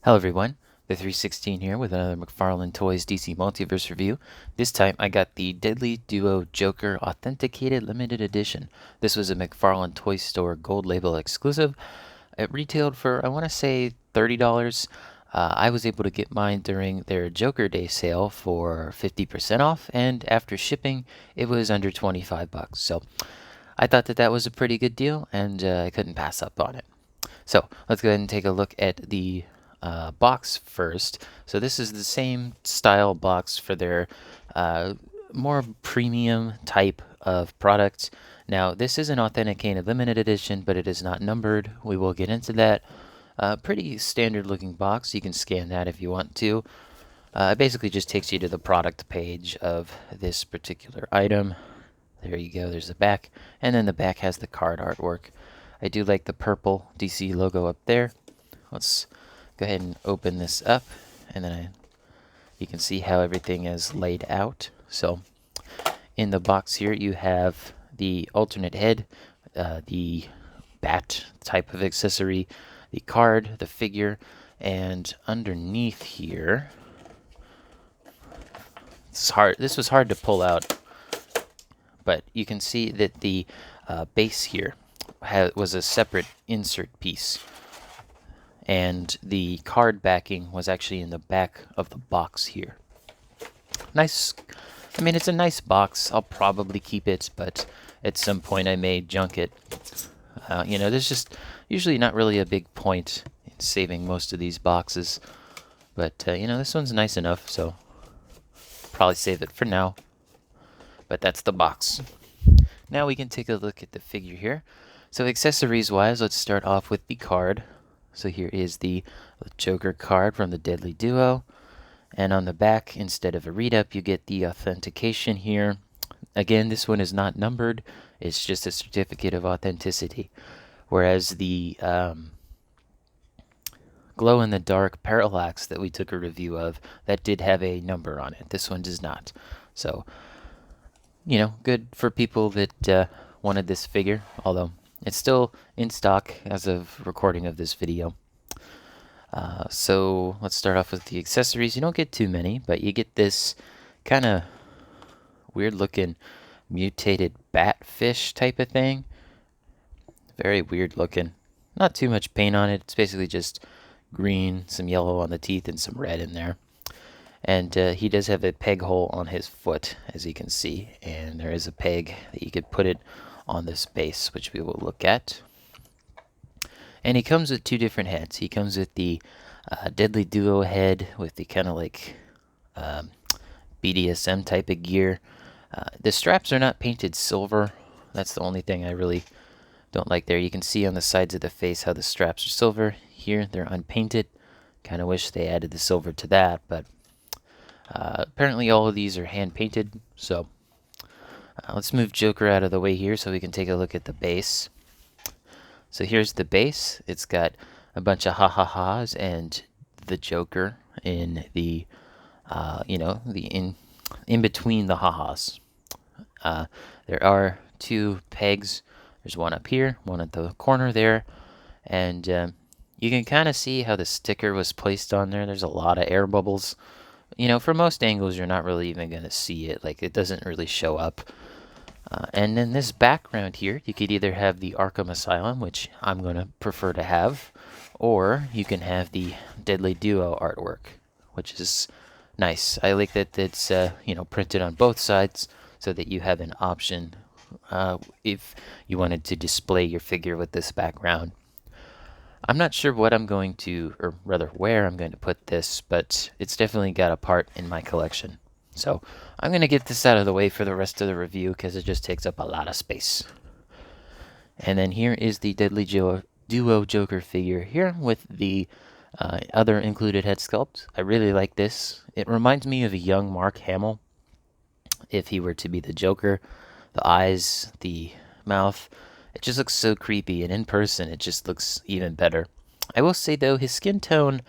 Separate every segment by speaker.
Speaker 1: Hello everyone, the 316 here with another Mcfarlane Toys DC Multiverse review. This time I got the Deadly Duo Joker Authenticated Limited Edition. This was a McFarlane Toy Store Gold Label exclusive. It retailed for, I want to say, $30. I was able to get mine during their Joker Day sale for 50% off, and after shipping, it was under 25 bucks. So I thought that was a pretty good deal, and I couldn't pass up on it. So let's go ahead and take a look at the box first. So this is the same style box for their more premium type of product. Now this is an authenticated limited edition, but it is not numbered. We will get into that. Pretty standard looking box. You can scan that if you want to. It basically just takes you to the product page of this particular item. There you go, there's the back, and then the back has the card artwork. I do like the purple DC logo up there. Let's go ahead and open this up, and then you can see how everything is laid out. So in the box here you have the alternate head, the bat type of accessory, the card, the figure, and underneath here, this was hard to pull out, but you can see that the base here was a separate insert piece, and the card backing was actually in the back of the box here. Nice. I mean, it's a nice box. I'll probably keep it, but at some point I may junk it. There's just usually not really a big point in saving most of these boxes, but this one's nice enough, so probably save it for now. But that's the box. Now we can take a look at the figure here. So accessories wise, let's start off with the card. So here is the Joker card from the Deadly Duo. And on the back, instead of a read-up, you get the authentication here. Again, this one is not numbered. It's just a certificate of authenticity. Whereas the glow-in-the-dark Parallax that we took a review of, that did have a number on it. This one does not. So, good for people that wanted this figure, although it's still in stock as of recording of this video. So let's start off with the accessories. You don't get too many, but you get this kind of weird looking mutated bat fish type of thing. Very weird looking. Not too much paint on it. It's basically just green, some yellow on the teeth, and some red in there. And he does have a peg hole on his foot, as you can see. And there is a peg that you could put it on this base, which we will look at. And he comes with two different heads. He comes with the Deadly Duo head with the kind of like BDSM type of gear. The straps are not painted silver. That's the only thing I really don't like there. You can see on the sides of the face how the straps are silver. Here they're unpainted. Kind of wish they added the silver to that, but apparently all of these are hand painted. So let's move Joker out of the way here so we can take a look at the base. So here's the base. It's got a bunch of ha-ha-has and the Joker in the, in between the ha-has. There are two pegs. There's one up here, one at the corner there, and you can kind of see how the sticker was placed on there. There's a lot of air bubbles. From most angles, you're not really even going to see it. Like, it doesn't really show up. And then this background here, you could either have the Arkham Asylum, which I'm going to prefer to have, or you can have the Deadly Duo artwork, which is nice. I like that it's printed on both sides so that you have an option if you wanted to display your figure with this background. I'm not sure what I'm going to, or rather where I'm going to put this, but it's definitely got a part in my collection. So I'm going to get this out of the way for the rest of the review because it just takes up a lot of space. And then here is the Deadly Duo Joker figure here with the other included head sculpt. I really like this. It reminds me of a young Mark Hamill if he were to be the Joker. The eyes, the mouth, it just looks so creepy, and in person it just looks even better. I will say though, his skin tone,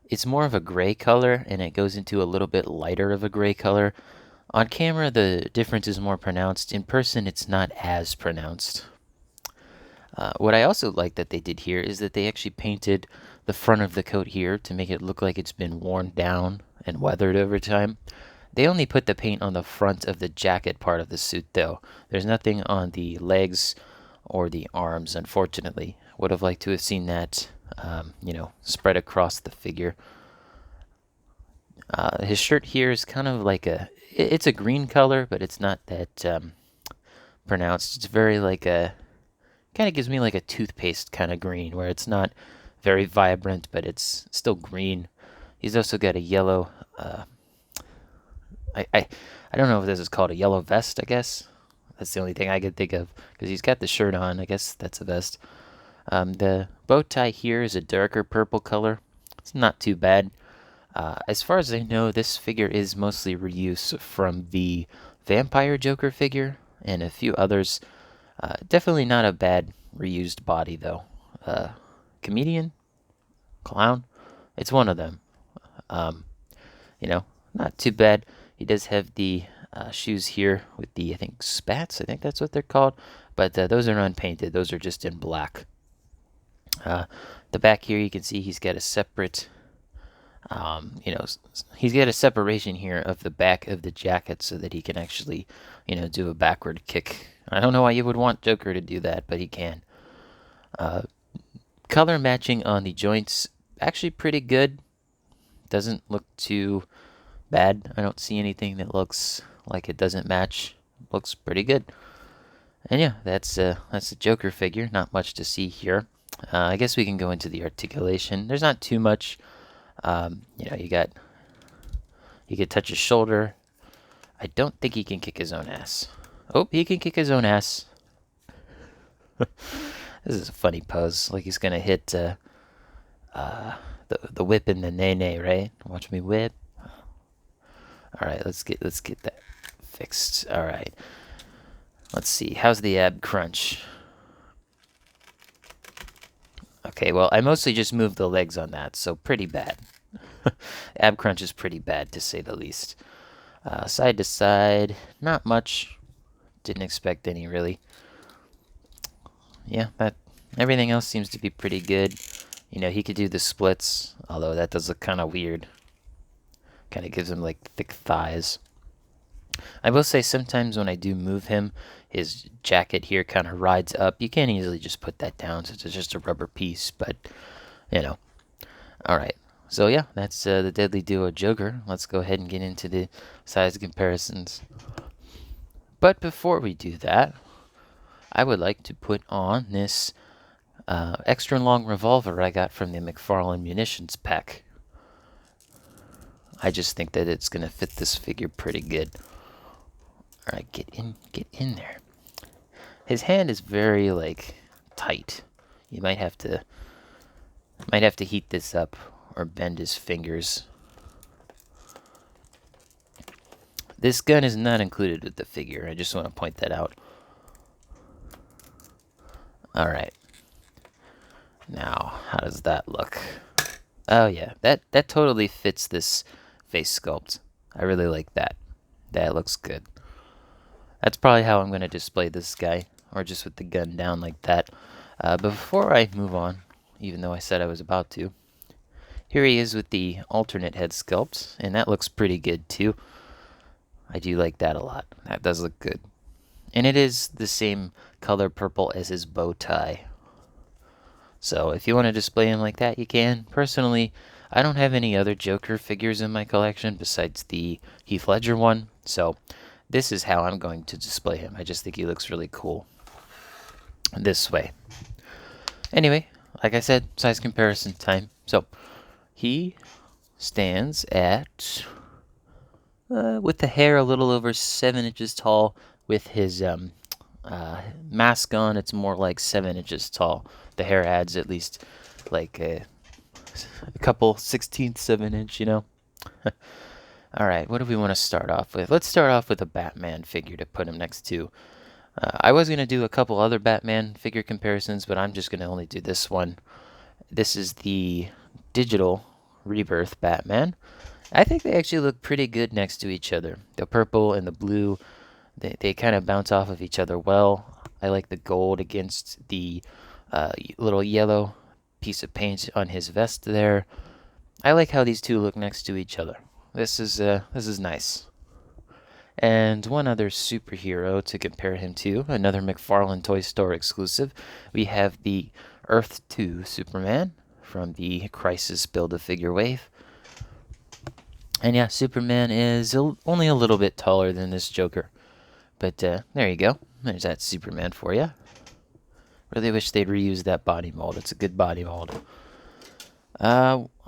Speaker 1: it's more of a gray color, and it goes into a little bit lighter of a gray color. On camera, the difference is more pronounced. In person, it's not as pronounced. What I also like that they did here is that they actually painted the front of the coat here to make it look like it's been worn down and weathered over time. They only put the paint on the front of the jacket part of the suit, though. There's nothing on the legs or the arms, unfortunately. Would have liked to have seen that, spread across the figure. His shirt here is kind of like it's a green color, but it's not that pronounced. It's very like kind of gives me like a toothpaste kind of green, where it's not very vibrant, but it's still green. He's also got a yellow, I don't know if this is called a yellow vest, I guess. That's the only thing I could think of, because he's got the shirt on. I guess that's a vest. The bow tie here is a darker purple color. It's not too bad. As far as I know, this figure is mostly reuse from the Vampire Joker figure and a few others. Definitely not a bad reused body, though. Comedian? Clown? It's one of them. Not too bad. He does have the shoes here with the, I think, spats. I think that's what they're called. But those are unpainted. Those are just in black. The back here, you can see he's got a separate, he's got a separation here of the back of the jacket so that he can actually, do a backward kick. I don't know why you would want Joker to do that, but he can. Color matching on the joints, actually pretty good. Doesn't look too bad. I don't see anything that looks like it doesn't match. Looks pretty good. And yeah, that's a Joker figure. Not much to see here. I guess we can go into the articulation. There's not too much. He could touch his shoulder. I don't think he can kick his own ass. Oh, he can kick his own ass. This is a funny pose. Like he's gonna hit the whip and the nay, right? Watch me whip. All right, let's get that fixed. All right. Let's see. How's the ab crunch? Okay, well, I mostly just moved the legs on that, so pretty bad. Ab crunch is pretty bad, to say the least. Side to side, not much. Didn't expect any, really. Yeah, everything else seems to be pretty good. He could do the splits, although that does look kind of weird. Kind of gives him, like, thick thighs. I will say sometimes when I do move him, his jacket here kind of rides up. You can't easily just put that down since it's just a rubber piece, but, Alright, so yeah, that's the Deadly Duo Joker. Let's go ahead and get into the size comparisons. But before we do that, I would like to put on this extra long revolver I got from the Mcfarlane munitions pack. I just think that it's going to fit this figure pretty good. Alright, get in there. His hand is very, like, tight. You might have to heat this up or bend his fingers. This gun is not included with the figure. I just want to point that out. Alright. Now, how does that look? Oh yeah, that totally fits this face sculpt. I really like that. That looks good. That's probably how I'm going to display this guy, or just with the gun down like that. But before I move on, even though I said I was about to, here he is with the alternate head sculpt, and that looks pretty good too. I do like that a lot. That does look good. And it is the same color purple as his bow tie. So if you want to display him like that, you can. Personally, I don't have any other Joker figures in my collection besides the Heath Ledger one, so this is how I'm going to display him. I just think he looks really cool this way. Anyway, like I said, size comparison time. So he stands at, with the hair a little over 7 inches tall. With his mask on, it's more like 7 inches tall. The hair adds at least like a couple 16ths of an inch, Alright, what do we want to start off with? Let's start off with a Batman figure to put him next to. I was going to do a couple other Batman figure comparisons, but I'm just going to only do this one. This is the digital Rebirth Batman. I think they actually look pretty good next to each other. The purple and the blue, they kind of bounce off of each other well. I like the gold against the little yellow piece of paint on his vest there. I like how these two look next to each other. This is nice. And one other superhero to compare him to, another Mcfarlane Toy Store exclusive, we have the Earth 2 Superman from the Crisis Build-A-Figure wave. And yeah, Superman is only a little bit taller than this Joker. But there you go. There's that Superman for you. Really wish they'd reuse that body mold. It's a good body mold.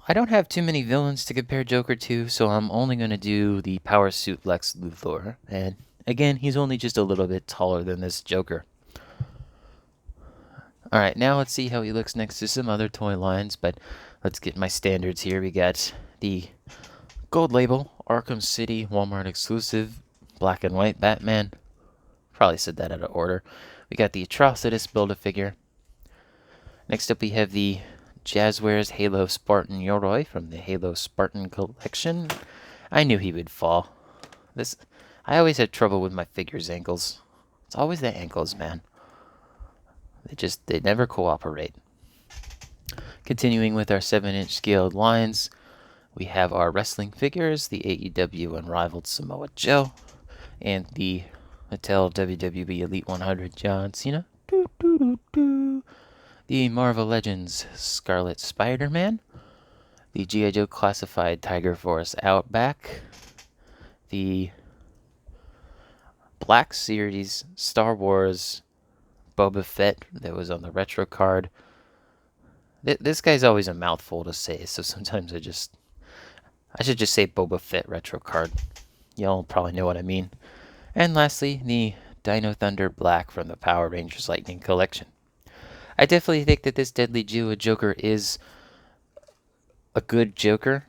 Speaker 1: I don't have too many villains to compare Joker to, so I'm only going to do the Power Suit Lex Luthor. And again, he's only just a little bit taller than this Joker. Alright, now let's see how he looks next to some other toy lines, but let's get my standards here. We got the Gold Label, Arkham City, Walmart exclusive, black and white Batman. Probably said that out of order. We got the Atrocitus Build-A-Figure. Next up we have the Jazzwares Halo Spartan Yoroi from the Halo Spartan collection. I knew he would fall. I always had trouble with my figures' ankles. It's always the ankles, man. They never cooperate. Continuing with our 7-inch scaled lines, we have our wrestling figures, the AEW Unrivaled Samoa Joe, and the Mattel WWE Elite 100 John Cena. The Marvel Legends Scarlet Spider-Man, the G.I. Joe Classified Tiger Force Outback, the Black Series Star Wars Boba Fett that was on the retro card. This guy's always a mouthful to say, so sometimes I should just say Boba Fett retro card. Y'all probably know what I mean. And lastly, the Dino Thunder Black from the Power Rangers Lightning Collection. I definitely think that this Deadly Duo Joker is a good Joker.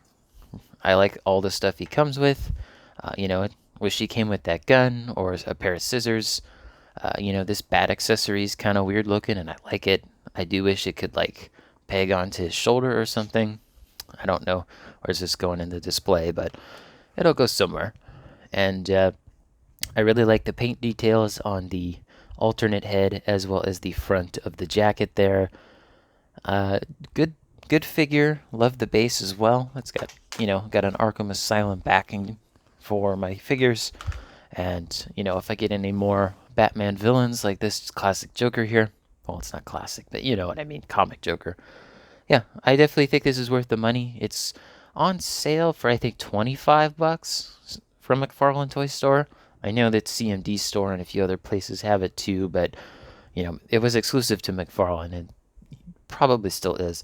Speaker 1: I like all the stuff he comes with. Wish he came with that gun or a pair of scissors. This bat accessory is kind of weird looking, and I like it. I do wish it could, peg onto his shoulder or something. I don't know where's this going in the display, but it'll go somewhere. And I really like the paint details on the alternate head as well as the front of the jacket there. Good figure. Love the base as well. It's got an Arkham Asylum backing for my figures. And, if I get any more Batman villains like this classic Joker here, well, it's not classic, but you know what I mean, comic Joker. Yeah, I definitely think this is worth the money. It's on sale for, I think, $25 from Mcfarlane Toy Store. I know that CMD Store and a few other places have it too, but, it was exclusive to Mcfarlane and probably still is.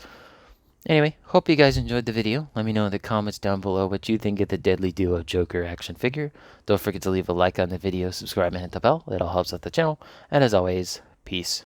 Speaker 1: Anyway, hope you guys enjoyed the video. Let me know in the comments down below what you think of the Deadly Duo Joker action figure. Don't forget to leave a like on the video, subscribe, and hit the bell. It all helps out the channel. And as always, peace.